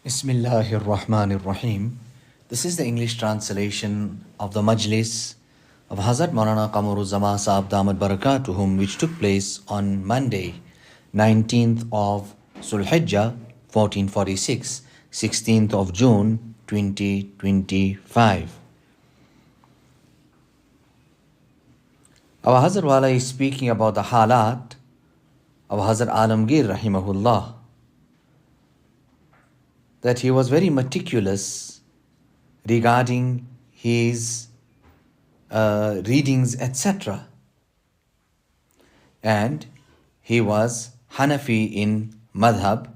Bismillahir Rahmanir Rahim. This is the English translation of the Majlis of Hazrat Maulana Qamar Uzzaman Saheb Damat Barakatuhum, which took place on Monday, 19th of Zulhijjah, 1446, 16th of June, 2025. Our Hazrat Wala is speaking about the halat of Hazrat Alamgir Rahimahullah, that he was very meticulous regarding his readings, etc. And he was Hanafi in Madhab,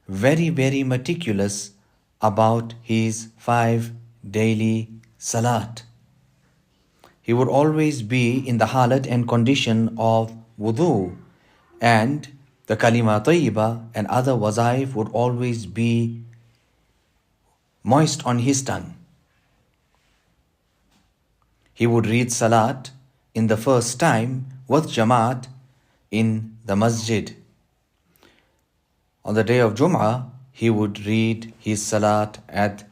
very, very meticulous about his 5 daily salat. He would always be in the halat and condition of wudu, and the kalima tayyiba and other wazaif would always be moist on his tongue. He would read salat in the first time with Jamaat in the masjid. On the day of Jum'ah, he would read his salat at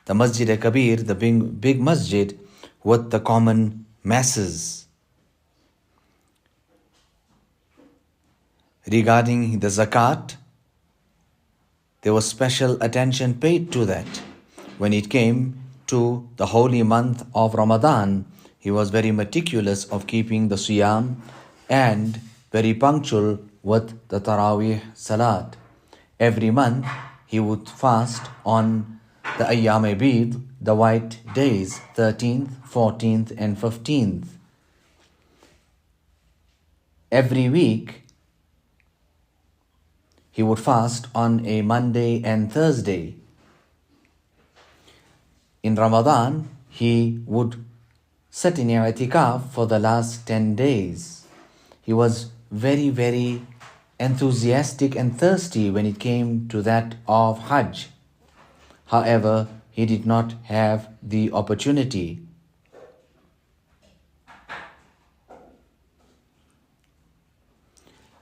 the Masjid Kabir, the big masjid, with the common masses. Regarding the zakat, there was special attention paid to that. When it came to the holy month of Ramadan, he was very meticulous of keeping the siyam and very punctual with the Taraweeh Salat. Every month he would fast on the Ayyam Bid, the white days, 13th, 14th and 15th. Every week he would fast on a Monday and Thursday. In Ramadan, he would sit in i'tikaf for the last 10 days. He was very, very enthusiastic and thirsty when it came to that of Hajj. However, he did not have the opportunity.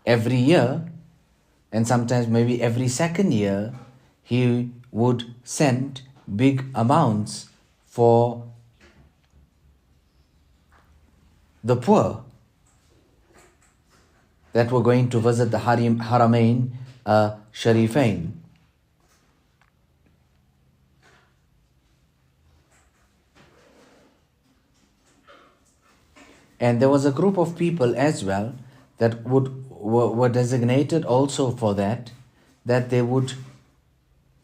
Every year, and sometimes maybe every second year, he would send big amounts for the poor that were going to visit the Haramain Sharifain. And there was a group of people as well that were designated also for that they would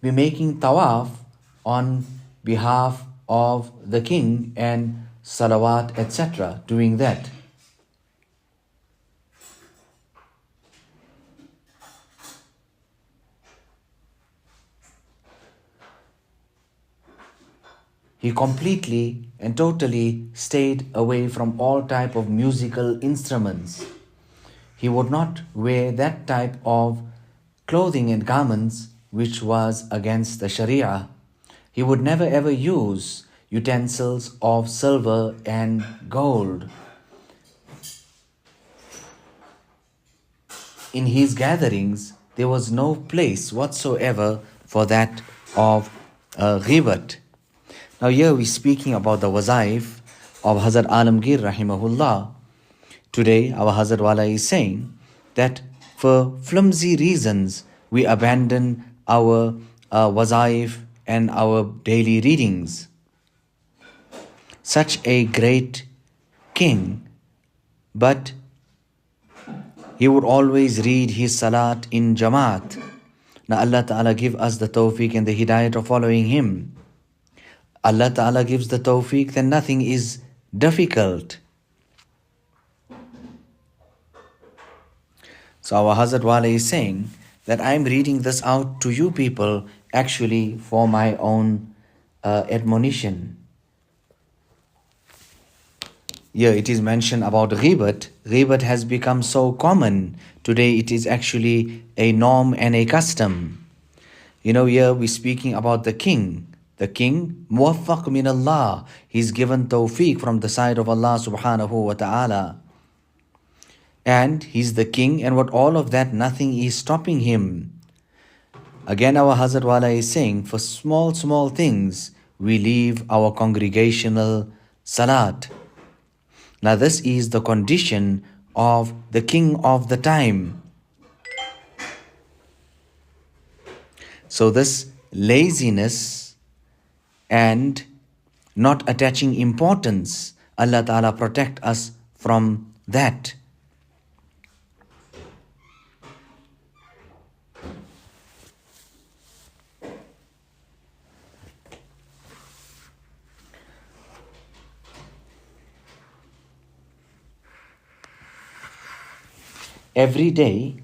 be making tawaf on behalf of the king and salawat, etc., doing that. He completely and totally stayed away from all type of musical instruments. He would not wear that type of clothing and garments which was against the Sharia. He would never ever use utensils of silver and gold. In his gatherings, there was no place whatsoever for that of ghibat. Now here we're speaking about the wazaif of Hazrat Alamgir Rahimahullah. Today our Hazrat Wala is saying that for flimsy reasons we abandon our wazaif and our daily readings. Such a great king, but he would always read his salat in Jamaat. Now Allah Ta'ala give us the tawfiq and the hidayat of following him. Allah Ta'ala gives the tawfiq, then nothing is difficult. So our Hazrat Wala is saying that I am reading this out to you people actually for my own admonition. Here it is mentioned about ghibat. Ghibat has become so common. Today it is actually a norm and a custom. Here we're speaking about the king. The king, muwaffaq min Allah. He's given tawfiq from the side of Allah subhanahu wa ta'ala. And he's the king, and what all of that, nothing is stopping him. Again, our Hazrat Wala is saying, for small, small things, we leave our congregational salat. Now, this is the condition of the king of the time. So, this laziness and not attaching importance, Allah Ta'ala protect us from that. Every day,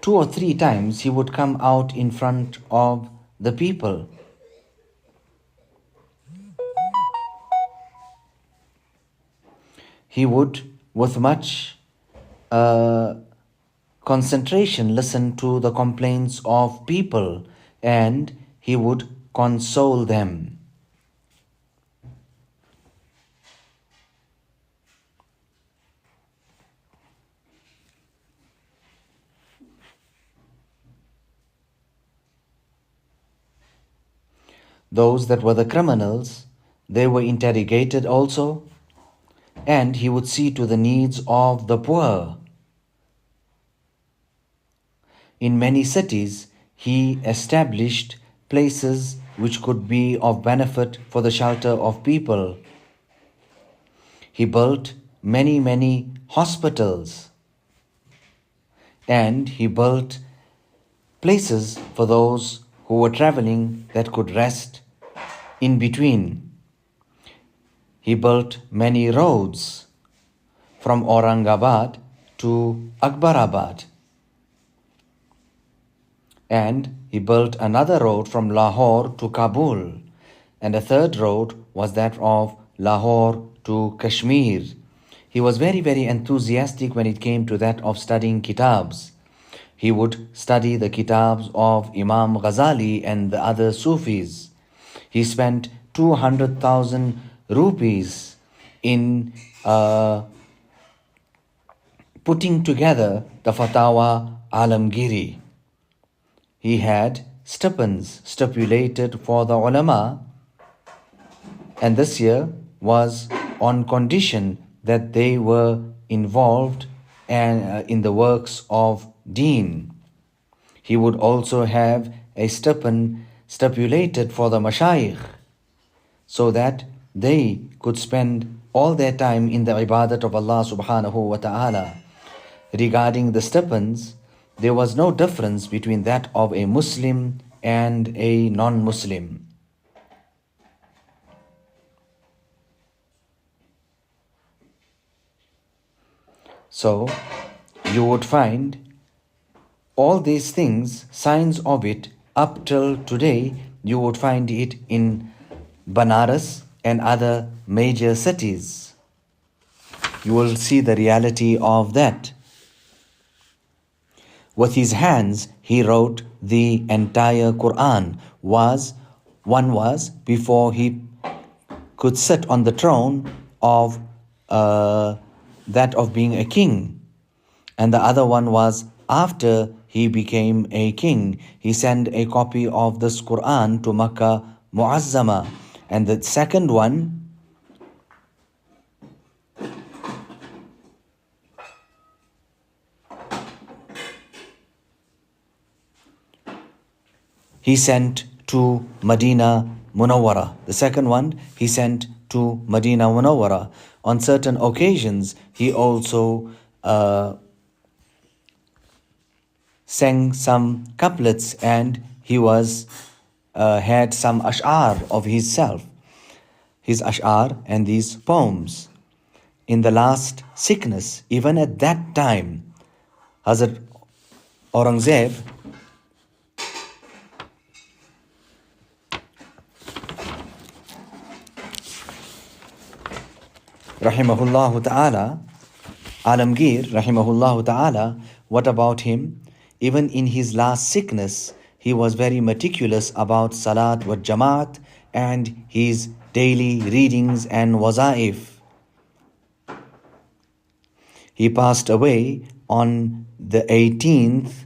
2 or 3 times he would come out in front of the people. He would, with much concentration, listen to the complaints of people, and he would console them. Those that were the criminals, they were interrogated also, and he would see to the needs of the poor. In many cities, he established places which could be of benefit for the shelter of people. He built many, many hospitals, and he built places for those who were traveling that could rest in between. He built many roads from Aurangabad to Akbarabad. And he built another road from Lahore to Kabul. And a third road was that of Lahore to Kashmir. He was very, very enthusiastic when it came to that of studying kitabs. He would study the kitabs of Imam Ghazali and the other Sufis. He spent 200,000 rupees in putting together the Fatawa Alamgiri. He had stipends stipulated for the ulama, and this year was on condition that they were involved in the works of Deen. He would also have a stipend stipulated for the mashayikh, so that they could spend all their time in the ibadat of Allah subhanahu wa ta'ala. Regarding the stipends, there was no difference between that of a Muslim and a non-Muslim. So, you would find all these things, signs of it, up till today, you would find it in Banaras and other major cities. You will see the reality of that. With his hands, he wrote the entire Quran. One was before he could sit on the throne of that of being a king, and the other one was after he became a king. He sent a copy of this Quran to Makkah Muazzama, and the second one he sent to Medina Munawwara. The second one he sent to Medina Munawwara. On certain occasions, he also sang some couplets, and he was had some ash'ar of himself, his ash'ar and these poems. In the last sickness, even at that time, Hazrat Aurangzeb rahimahullah ta'ala, Alamgir rahimahullah ta'ala, what about him? Even in his last sickness, he was very meticulous about salat wa jamaat and his daily readings and wazaif. He passed away on the 18th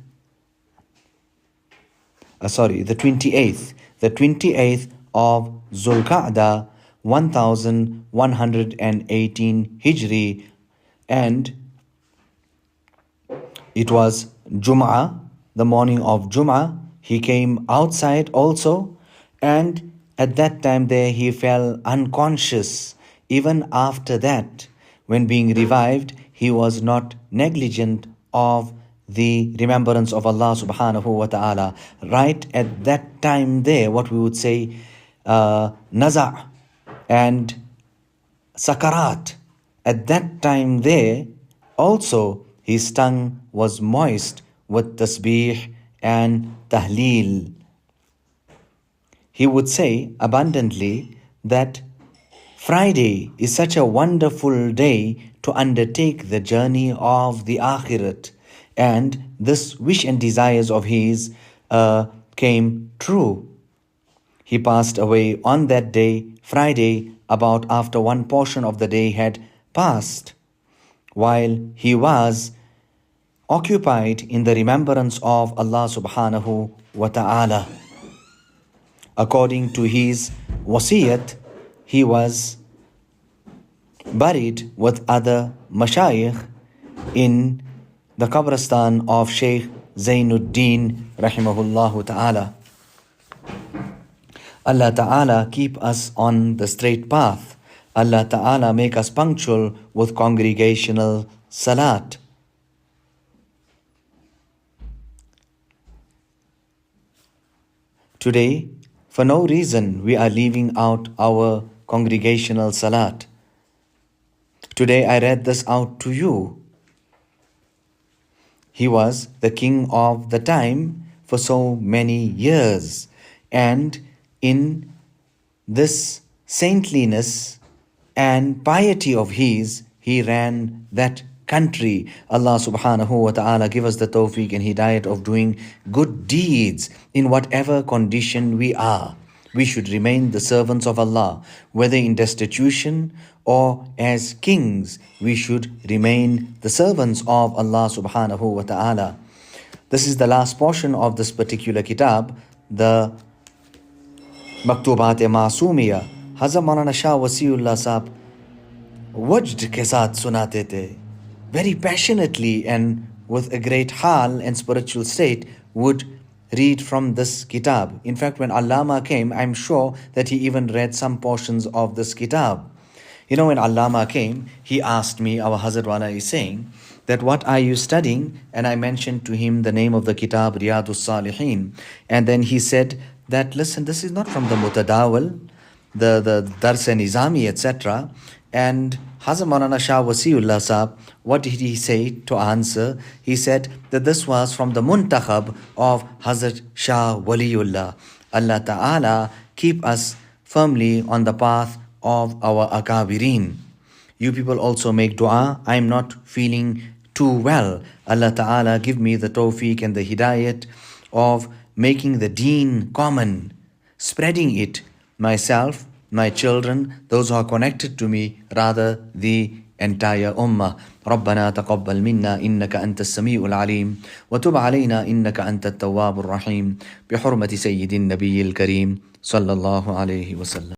the 28th of Zulqa'dah, 1118 Hijri, and it was Jum'ah, the morning of Jum'ah. He came outside also, and at that time there he fell unconscious. Even after that, when being revived, he was not negligent of the remembrance of Allah subhanahu wa ta'ala. Right at that time there, what we would say, naza' and sakarat. At that time there, also his tongue was moist with tasbih and tahleel. He would say abundantly that Friday is such a wonderful day to undertake the journey of the Akhirat, and this wish and desires of his came true. He passed away on that day, Friday, about after one portion of the day had passed, while he was occupied in the remembrance of Allah subhanahu wa ta'ala. According to his wasiyat, he was buried with other mashayikh in the Qabristan of Sheikh Zainuddin rahimahullah ta'ala. Allah ta'ala keep us on the straight path. Allah ta'ala make us punctual with congregational salat. Today, for no reason, we are leaving out our congregational salat. Today I read this out to you. He was the king of the time for so many years, and in this saintliness and piety of his, he ran that country. Allah subhanahu wa ta'ala give us the tawfiq and hidayat of doing good deeds in whatever condition we are. We should remain the servants of Allah, whether in destitution or as kings. We should remain the servants of Allah subhanahu wa ta'ala. This is the last portion of this particular kitab, the Maktubat-e-Masumiya. Hazrat Maulana Shah Wasiullah Sahab wajd ke saath sunate the, very passionately and with a great hal and spiritual state would read from this kitab. In fact, when Allama came, I'm sure that he even read some portions of this kitab. You know, when Allama came, he asked me, our Hazrat Wala is saying, that what are you studying? And I mentioned to him the name of the kitab, Riyadus Salihin. And then he said that, listen, this is not from the Mutadawal, the Dars-e-Nizami, etc. And Hazrat Maulana Shah Wasiullah Sahab, what did he say to answer? He said that this was from the Muntakhab of Hazrat Shah Waliullah. Allah Ta'ala keep us firmly on the path of our Akabirin. You people also make dua. I'm not feeling too well. Allah Ta'ala give me the tawfiq and the hidayat of making the deen common, spreading it, myself, my children, those who are connected to me, rather the entire ummah. ربنا تقبل منا إنك أنت السميع العليم وتب علينا إنك أنت التواب الرحيم بحرمة سيد النبي الكريم صلى الله عليه وسلم.